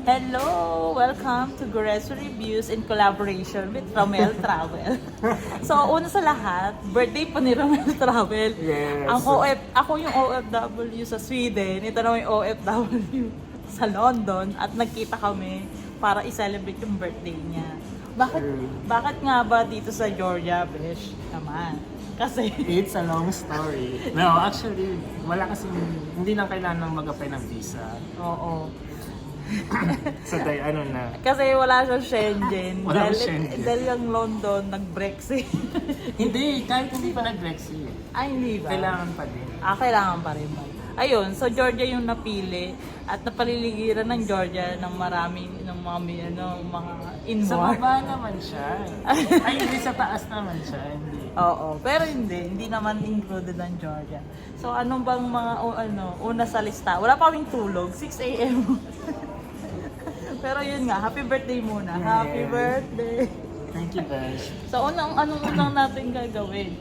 Hello! Welcome to Gores Reviews in collaboration with Romel Travel. So, una sa lahat, birthday pa ni Romel Travel. Yes. Ako yung OFW sa Sweden, ito naman yung OFW sa London at nagkita kami para i-celebrate yung birthday niya. Bakit nga ba dito sa Georgia, Besh? Naman. Kasi It's a long story. No, actually, wala kasi hindi na kailangan mag-apply ng visa. oo. So, ano na. Kasi wala siyang Schengen. Wala Schengen. Dahil yung London nag-Brexit. Hindi, kahit hindi pa nag-Brexit. Ay, hindi ba? Kailangan pa din. Kailangan pa rin ba? Ayun, so Georgia yung napili at napaliligiran ng Georgia ng maraming mga in Sa war. baba naman siya. Ay, hindi sa taas naman siya. Hindi. Oo, pero hindi naman included ang Georgia. So ano bang mga una sa lista? Wala pa kaming tulog, 6 a.m. Pero yun nga, happy birthday muna. Yes. Happy birthday. Thank you, Besh. So anong unang natin gagawin?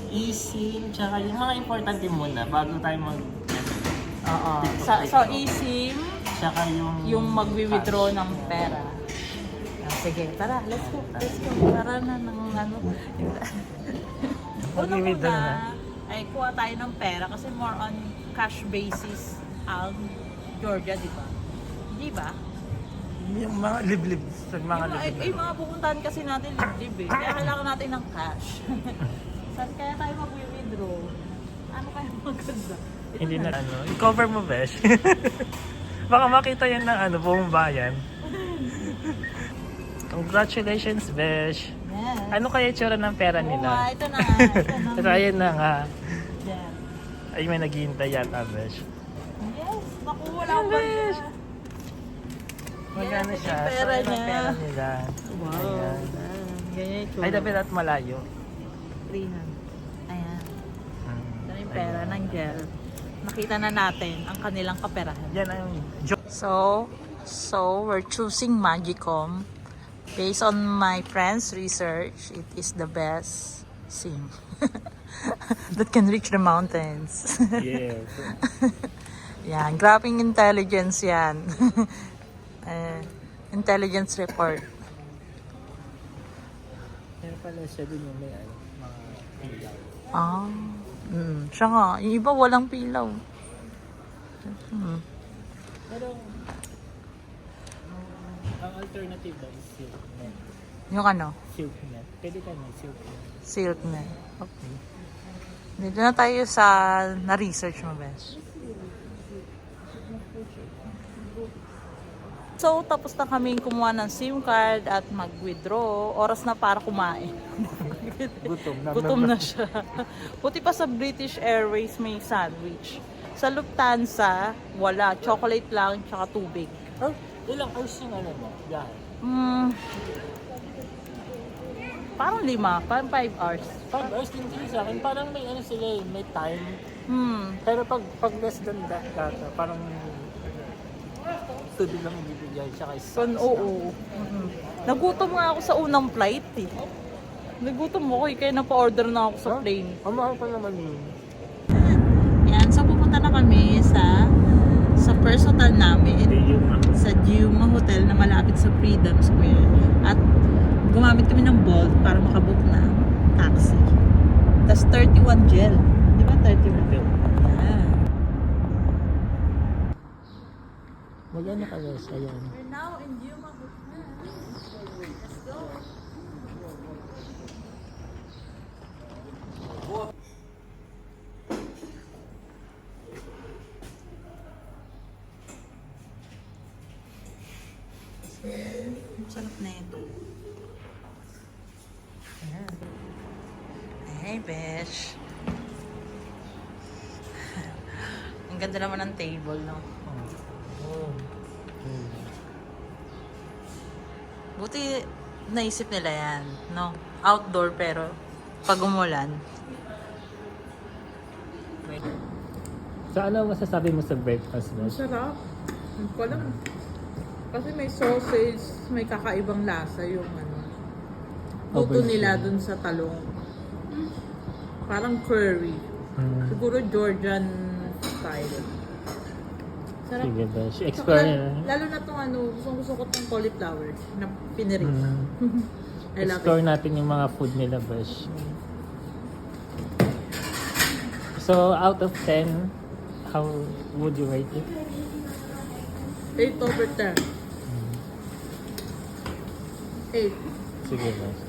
eSIM, tsaka yung mga importante muna bago tayo Oo. So eSIM, tsaka yung magwi-withdraw ng pera. Sige, tara, let's go. Tara na ng Mag-withdraw na. ay kuha tayo ng pera kasi more on cash basis ang Georgia, di ba? Di ba? Yung mga liblib. Yung mga pupuntahan kasi natin libre eh. Kaya kailangan natin ng cash. Saan kaya tayo mag-withdraw? Ano kaya maganda? Hindi na i-cover mo, Besh. Baka makita yan ng buong bayan. Congratulations, Besh. Yes. Ano kaya itsura ng pera nila? Ito na nga. Ito, ayun na nga. Yan. Ay, may naghihintay yata, Besh. Yes. Naku, wala akong banda. Magkano Yes, siya? yung pera So, yung niya. pera nila. Wow. Ayan. Ganyan yung Ay, dapat at malayo. 300. Ayan. Ito na yung pera Ayan. ng gel. Nakita na natin ang kanilang kaperahan. Yan ang So we're choosing Magicom. Based on my friend's research, it is the best SIM that can reach the mountains. Yes. Yan, grabbing intelligence yan. Intelligence report. Meron pala siya dun yung may mga ilaw. Siya nga. Yung iba walang pilaw. Pero, ang alternative ba is SilkNet? Yung ano? SilkNet. Pwede ka na SilkNet. SilkNet. Okay. Dito na tayo sa na-research mo, Besh. So, tapos na kaming kumuha ng SIM card at mag-withdraw. Oras na para kumain. Gutom na siya. Buti pa sa British Airways may sandwich. Sa Lufthansa, wala. Chocolate lang, tsaka tubig. Oh, ilang hours yung mo? Biyahe? Parang 5, parang 5 hours. 5 hours din sa akin. Parang may sila may time. Pero pag less than that, parang tubig lang ibibigay. Tsaka Oo. Nagutom nga ako sa unang flight eh. Nagutom ako kaya napa-order na ako sa plane. Mahal pa naman yun. Yan, so pupunta na kami sa first hotel namin. Sa Diuma Hotel na malapit sa Freedom Square. At gumamit kami ng Bolt para makabook na taxi. Tapos 31 gel. Di ba 31 gel? Yan. Maganda ka guys, ayan. We're now in Diuma Hotel. Let's go. Ang sarap na ito. Ayan. Hey, Besh. Ang ganda naman ng table, no? Buti naisip nila yan, no? Outdoor pero pag umulan. So ano masasabi mo sa breakfast, Besh? Masarap. Hindi ko alam. Kasi may sausage, may kakaibang lasa yung luto nila dun sa talong. Parang curry. Siguro Georgian style. Sarap. Sige, besh. Tsaka Explore nyo. lalo na itong ano, gusto ko itong cauliflower na pinirik. I love Explore it. natin yung mga food nila, besh. So, out of 10, how would you rate it? 8/10. 8. Sige, besh.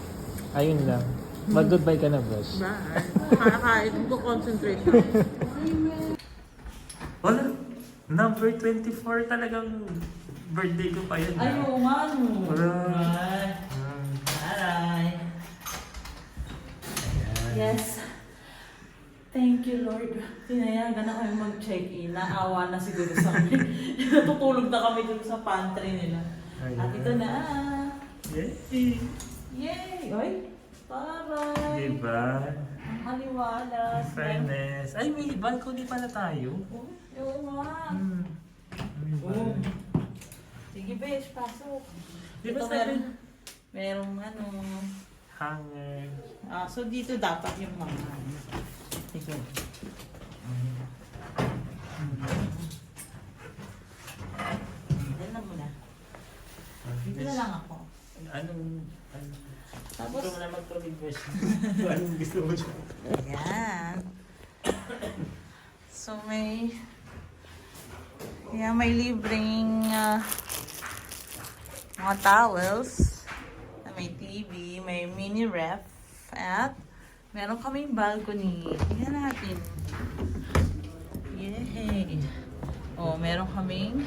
Ayun lang. Mag-goodbye ka na, besh. Bye. Kakain. Mag-concentrate na. Wala. Number 24 talagang birthday ko pa yun. Ayaw nga no. Wala. Aray. Yes. Thank you, Lord. Tinayagan na kami mag-check-in. Naawa na siguro sa amin. Tutulog na kami dun sa pantry nila. At ito na. Yay! Yay! Oy! Bye-bye! Diba? Ang aliwalas. Fairness. Ay, may balcony pala tayo. Oo nga. Oh. Sige, besh, pasok. Di ba Ito sabi? merong ano. Hanger. So dito dapat yung mga. Sige. Yan na muna. Dito na lang ako. Anong... Tapos, gusto mo na magtulog, besh? Anong gusto mo siya? yan. So may... Yeah, may libreng mga towels. May TV, may mini ref, at meron kaming balcony. Tingnan natin. Yay! Oh, meron kaming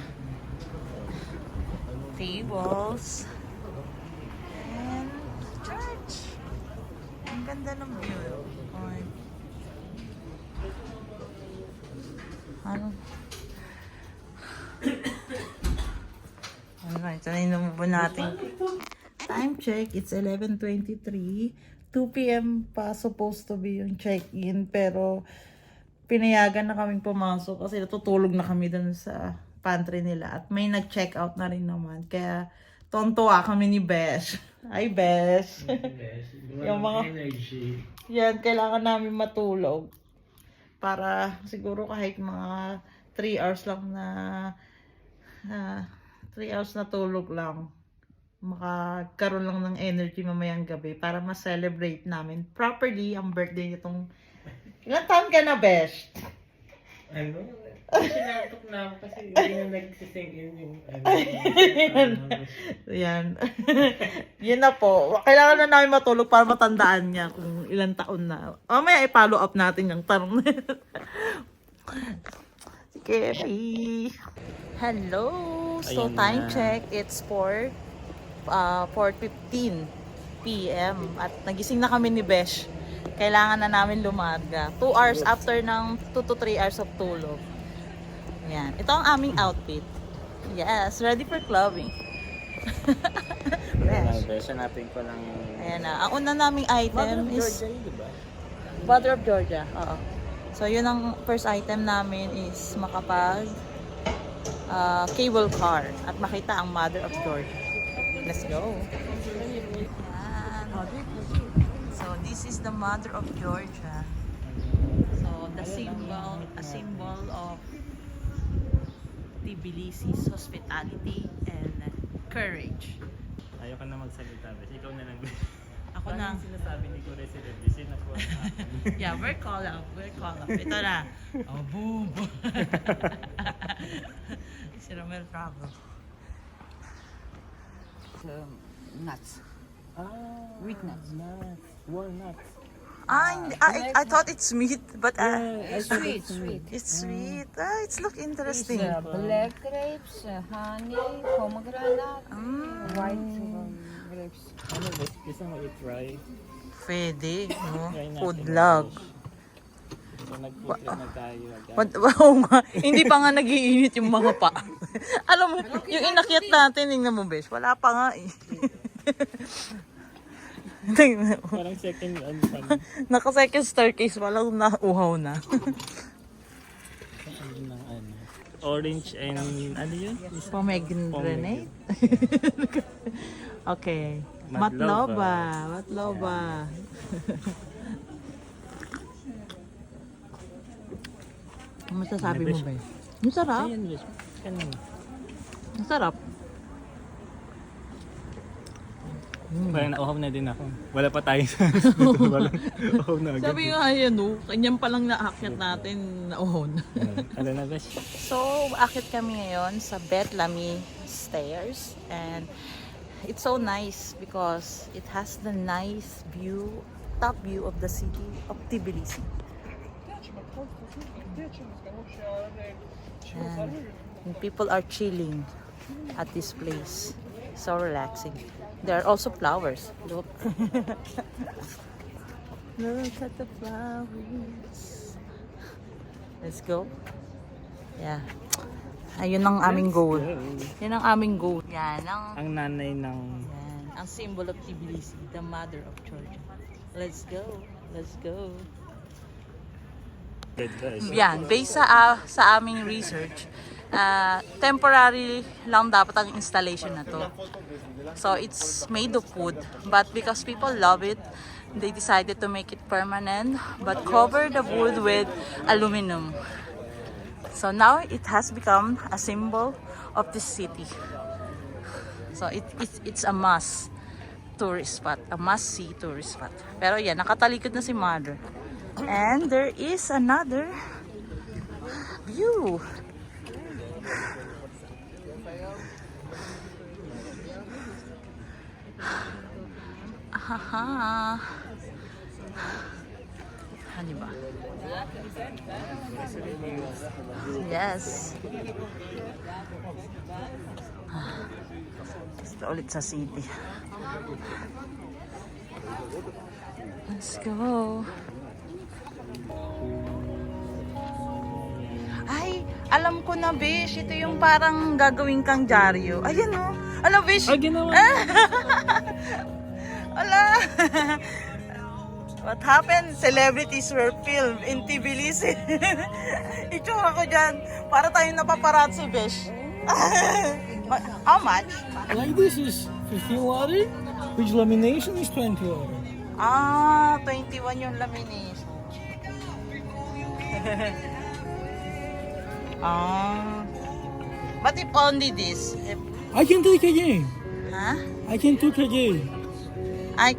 tables. And church. Ang ganda ng view. Oy. Ano? Alright, so nainumubo natin. Time check, it's 11:23. 2 p.m. pa supposed to be yung check-in, pero pinayagan na kaming pumasok kasi natutulog na kami dun sa pantry nila at may nag-check out na rin naman. Kaya tontuwa kami ni Besh. Ay, Besh. Yung mga energy. yan, kailangan namin matulog para siguro kahit mga 3 hours lang na 3 hours na tulog lang, makakaroon lang ng energy mamayang gabi para ma-celebrate namin properly ang birthday nitong... Ilang taon ka na, Besh? Ano? Sinatok na ako kasi hindi na nagsising in yung Yan. Yun na po. Kailangan na namin matulog para matandaan niya kung ilang taon na. Mamaya i-follow up natin yung tanong na yun. Sige. Hello. So Ayan time na. check. It's 4:15 p.m. At nagising na kami ni Besh. Kailangan na namin lumaga. 2 hours after ng 2 to 3 hours of tulog. Yan. Ito ang aming outfit. Yes, ready for clubbing. Besh. Besh, hanapin ko lang yung... Ayan na. Ang una naming item is... diba? Mother of Georgia. Oo. So, yun ang first item namin is makapag cable car at makita ang Mother of Georgia. Let's go. Ayan. So, this is the Mother of Georgia. So, the symbol, a symbol of Tbilisi's hospitality and courage. Ayoko na magsalita, Besh. Ikaw na lang, Besh. Ako Parang na. yung sinasabi ni Kure si Red, sinakuha na akin. Yeah, we're call up. We're call up. Ito na. Oh, boom. Si Romel Bravo. Nuts. Wheat nuts. Walnuts. I thought it's meat, but Sweet, sweet. it's sweet. It's look interesting. Black grapes, honey, pomegranate, white grapes. Ano, Besh? Gusto mo i-try? Pwede, no? Try natin, Food vlog. Besh. So, nag-food na tayo agad. Oo nga, hindi pa nga nagiinit yung mga pa. Alam mo, yung inakyat natin, tingnan mo, Besh, wala pa nga eh. Tingnan mo. Parang second Naka-second staircase, walang nauhaw na. ng ano. Orange and ano yun? Pomegranate? Okay. Matloba. Matloba. Ano masasabi mo ba? Ang sarap. Ayan, Besh. Ganun. Ang sarap. Parang nauhaw na din ako. Wala pa tayo sa walang uhaw na agad. Sabi nga yan, no? Kanyan palang naakyat natin na uhon. Ano na, Besh? So, akit kami ngayon sa Bet Lamy stairs and it's so nice because it has the nice view, top view of the city of Tbilisi. And people are chilling at this place. So relaxing. There are also flowers. Look. Look at the flowers. Let's go. Yeah. Ayun ang aming goal. Yan ang aming goal. Yan ang Ang nanay ng... yan, ang symbol of Tbilisi, the mother of Georgia. Let's go. Let's go. Yan, based sa aming research, temporary lang dapat ang installation na to. So it's made of wood, but because people love it, they decided to make it permanent, but cover the wood with aluminum. So now it has become a symbol of the city. So it's a must tourist spot, a must-see tourist spot. Pero yan, nakatalikod na si Mother. And there is another view. Haha. Ano ba? Yes. Gusto ulit sa city. Let's go. Ay, alam ko na, Bish. Ito yung parang gagawin kang dyaryo. Ayan, oh. Alam, Bish. Ah, ginawa. Ala. What happened? Celebrities were filmed in Tbilisi. Itsura ko dyan. Para tayong napaparazzi, Bish. How much? Like this is 15 lari, which lamination is 20 lari. Ah, 21 yung lamination. Ah. But if only this. I can take again. Ha? I can take again. Ay.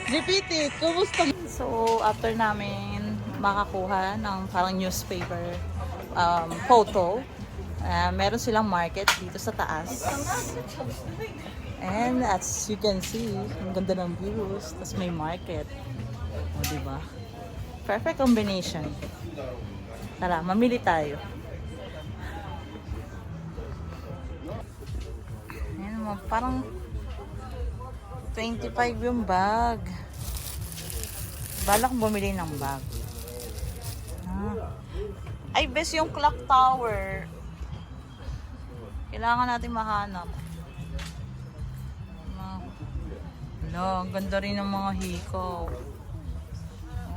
Repeat it. Kumusta? So, after namin makakuha ng parang newspaper photo, meron silang market dito sa taas. And as you can see, ang ganda ng views. Tapos may market. O, diba? Perfect combination. Tara, mamili tayo. Ayan mo, parang 25 yung bag. Balak bumili ng bag. Ah. Ay, best yung clock tower. Kailangan natin mahanap. Wala, ang ganda rin ng mga hikaw.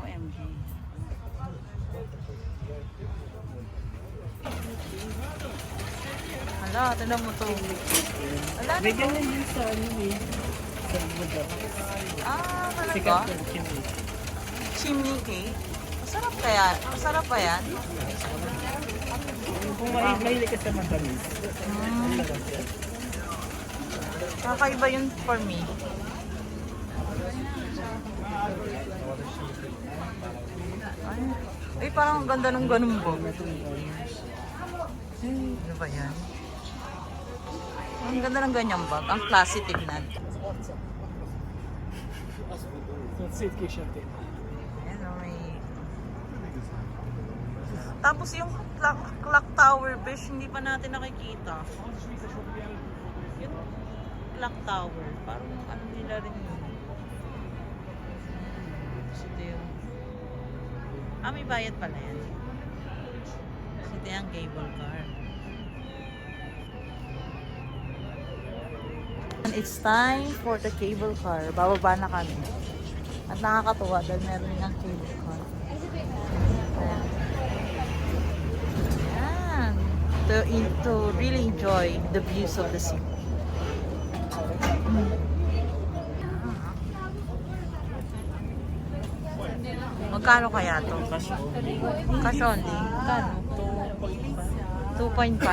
OMG. Hala, tignan mo to. Hala, May ganyan din sa ano eh. Sa lugar. ah, Sikat talaga? yung chimney. Chimney cake? Masarap kaya? Masarap pa yan? Kung mahilig ka sa matamis. Kakaiba yun for me. Ay, parang ang ganda ng ganun po. Ano ba yan? Ang ganda ng ganyang bag. Ang classy tignan. Sitki shate. Ayan, may... Tapos yung clock tower, besh, hindi pa natin nakikita. Yung clock tower, parang ano nila rin yun. Ito yung... Ah, may bayad pala yan. Ito yung cable car. And it's time for the cable car. Bababa na kami. At nakakatuwa dahil meron ng cable car. Ayan. To really enjoy the views of the city. Magkano kaya to? Cash only. Magkano? 2.5.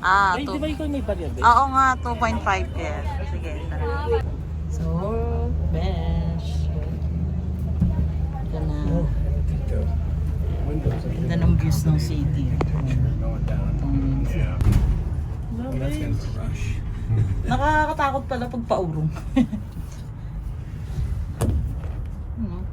Ay, two. di ba ikaw may barya din? Oo nga, 2.5 din. Sige, tara. So, besh. Ito na. Ganda ng views ng city. Nakakatakot pala pag paurong. Hmm.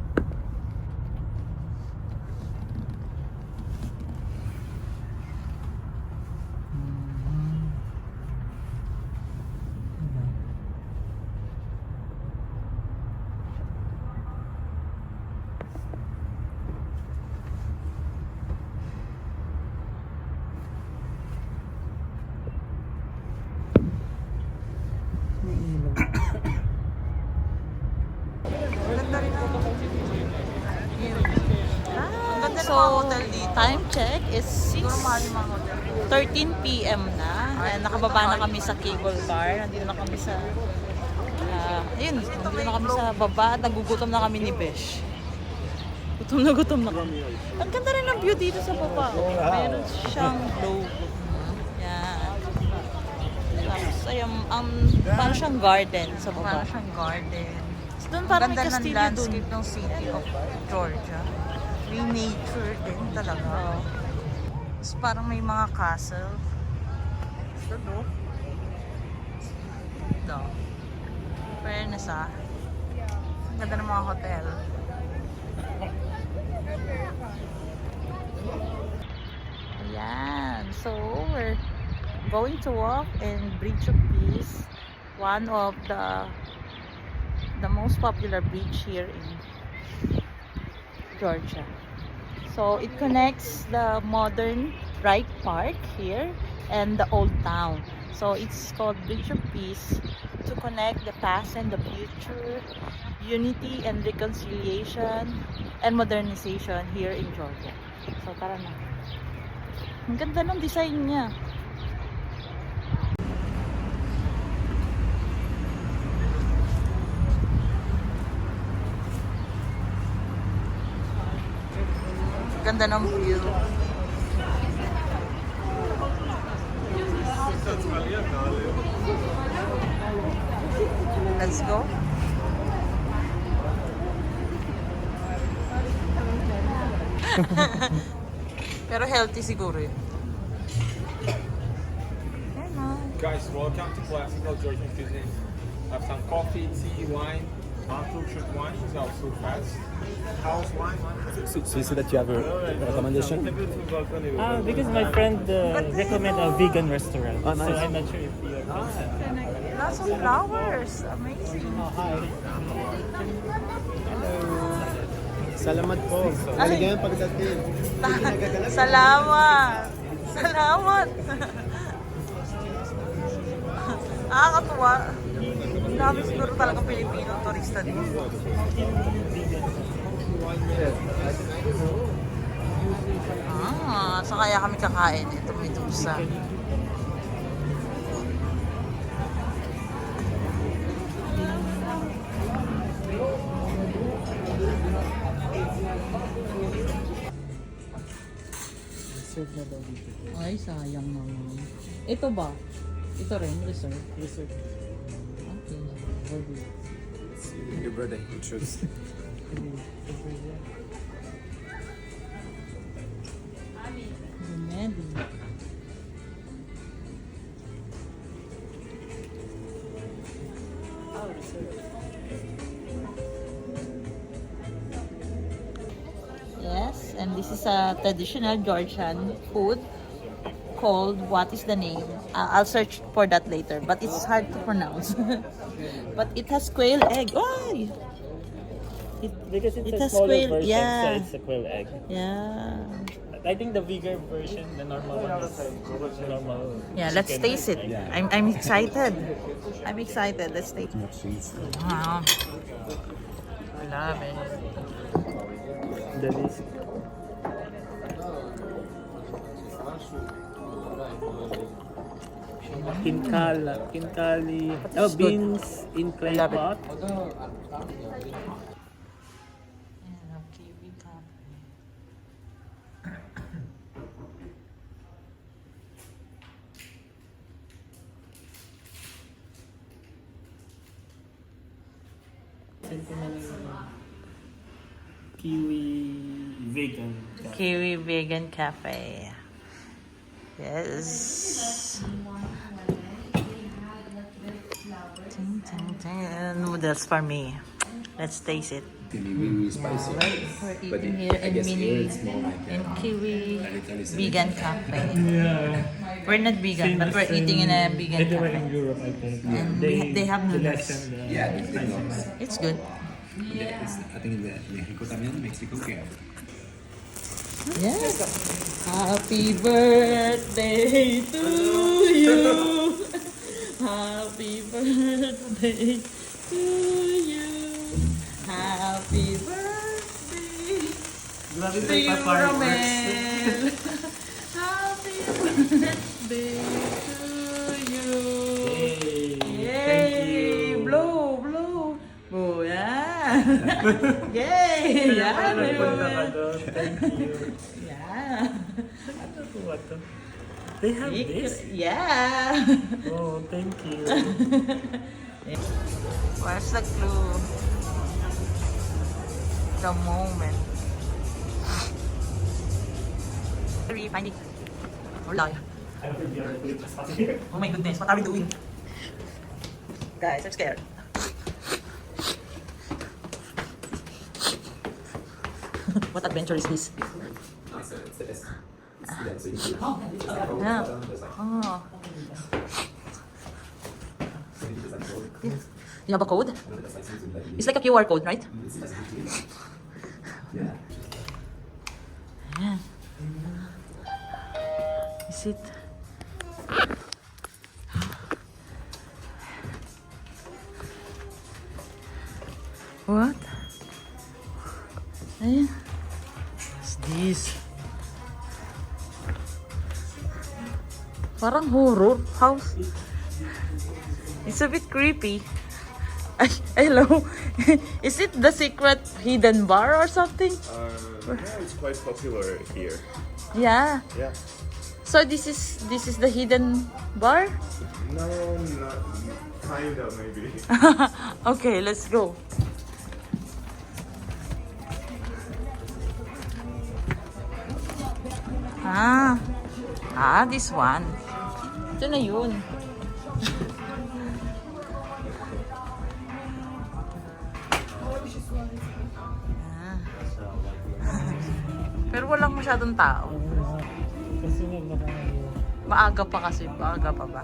Ganda rin ang ang ganda ng mga hotel dito. Time check is 13 p.m. na. And nakababa na kami sa cable car. Nandito na kami sa nandito na kami sa baba at nagugutom na kami ni Besh. Gutom na kami. Ang ganda rin ng view dito sa baba. Oh. Meron siyang globe. Yan. Tapos ayun, parang siyang garden sa baba. Parang siyang garden. Doon parang may Castillo doon. Landscape ng city of Georgia. May nature din talaga. Tapos parang may mga castle. Ito. Ito. Fairness Ang ganda ng mga hotel. Ayan. So, we're going to walk in Bridge of Peace. One of the most popular bridge here in Georgia. So it connects the modern Wright Park here and the old town. So it's called Bridge of Peace to connect the past and the future, unity and reconciliation and modernization here in Georgia. So tara na. Ang ganda ng design niya. Ganda ng view. Let's go. Pero healthy siguro yun. Guys, welcome to classical Georgian cuisine. Have some coffee, tea, wine. Unfiltered wine is also fast. House wine. So you see that you have a recommendation? Because my friend recommend a vegan restaurant. Oh, nice. So I'm not sure if you are concerned. Lots of flowers. Amazing. Salamat po. Maligayang pagdating. Salamat. Salamat. Nakakatuwa. Dami siguro talagang Pilipinong turista dito. So kaya kami kakain. Ito may dusa. Ay, sayang naman. Ito ba? Ito rin, reserve. Reserve. Okay. Your birthday, you choose. Remedy. Yes, and this is a traditional Georgian food called, what is the name? I'll search for that later, but it's hard to pronounce. But it has quail egg. Ay! Because it's It a has smaller quail, version, yeah. so it's a quail egg. Yeah. I think the bigger version, the normal one, is normal. Yeah, let's chicken. taste it. Yeah. I'm excited. I'm excited. Let's taste it. Wow. I love it. Delicious. Kinkali. Oh, beans in clay Love it. pot. Ayan, kiwi coffee. Kiwi vegan. Kiwi Vegan Cafe. Yes. Ting, ting, ting. Noodles for me. Let's taste it. Can be really spicy. We're But eating it- here I in guess Mini here it's more like in Kiwi Italy style. Vegan Cafe. Yeah. We're not vegan, but we're eating in a vegan They do it in cafe. Europe, I think. And they have they noodles. lessen the Yeah, they know. It's good. Yeah, I think in Mexico también, Mexico que Yes. Happy birthday to you. Happy birthday to you. Happy birthday Grabe to pa you, fireworks. Romel. Happy birthday to you. Thank Yay! you. Blow, blow. Oh, yeah. Yay! Kaya Yeah, pala nagpunta ka Romel. doon. Thank you. Yeah. Ano to, what to? They have this? Yeah. Oh, thank you. Where's the clue? The moment. Where are you finding? Wala. I think you're really just here. Oh my goodness, what are we doing? Guys, I'm scared. What adventure is this? Yeah. Oh. You have a code? It's like a QR code, right? Ayan. Is it? What? Ayan. What's this? Parang horror house. It's a bit creepy. Ay, hello. Is it the secret hidden bar or something? Yeah, it's quite popular here. Yeah. Yeah. So this is the hidden bar? No, not kind of maybe. Okay, let's go. This one. Ito na yun. Ah. Pero walang masyadong tao. Kasi nga Maaga pa kasi. Maaga pa ba?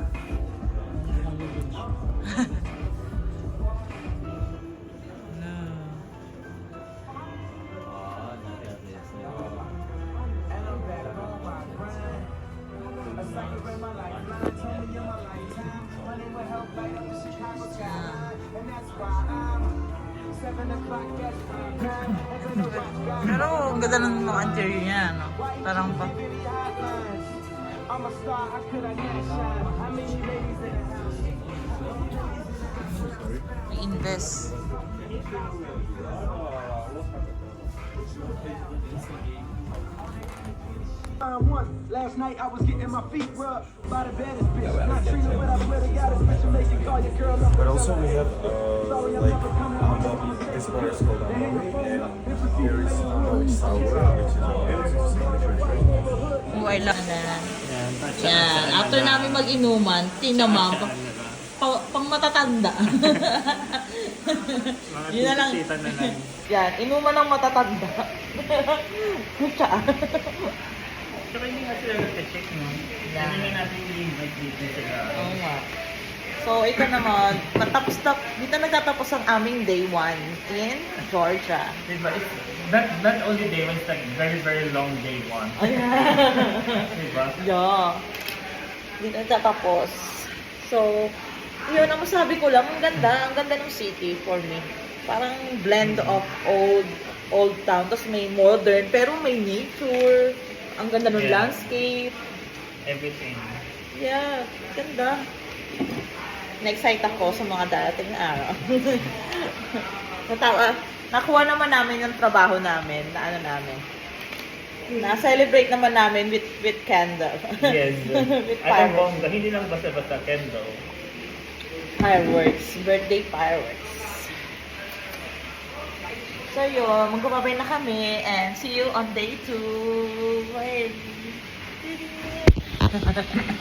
Pero ang ganda ng mga interior niya, no? Parang pa. I-invest. Last night I was getting my feet rubbed by the baddest bitch. Not treated, but I swear to God, it's special. Make you call your girl up. But also we have like this bar is called Amori, and here is Amori Sour, which is Oh, I love na. Yan, tatsa- Yan. After namin mag-inuman, tinaman, pang matatanda. Mga Yun na lang. tita na lang. Yan, inuman ng matatanda. Kutsa. Tsaka hindi nga sila nag-check, no? Yeah. Hindi nga natin i-invite dito sila. Oo nga. So, ito naman, dito nagtatapos ang aming day 1 in Georgia. Diba? It's not only day one, it's like very, very long day one. Diba? Yeah. Dito nagtatapos. So, yun ang masabi ko lang, ang ganda ng city for me. Parang blend of old town, tapos may modern, pero may nature. Ang ganda ng Yeah. landscape. Everything. Yeah, ganda. Na-excite ako sa mga darating na araw. Nakuha naman namin yung trabaho namin, na ano namin. Na-celebrate naman namin with candle. Yes. With Ay, ang fireworks. bongga. Hindi lang basta-basta candle. Fireworks. Birthday fireworks. So yun, magbabay na kami and see you on day 2. Bye!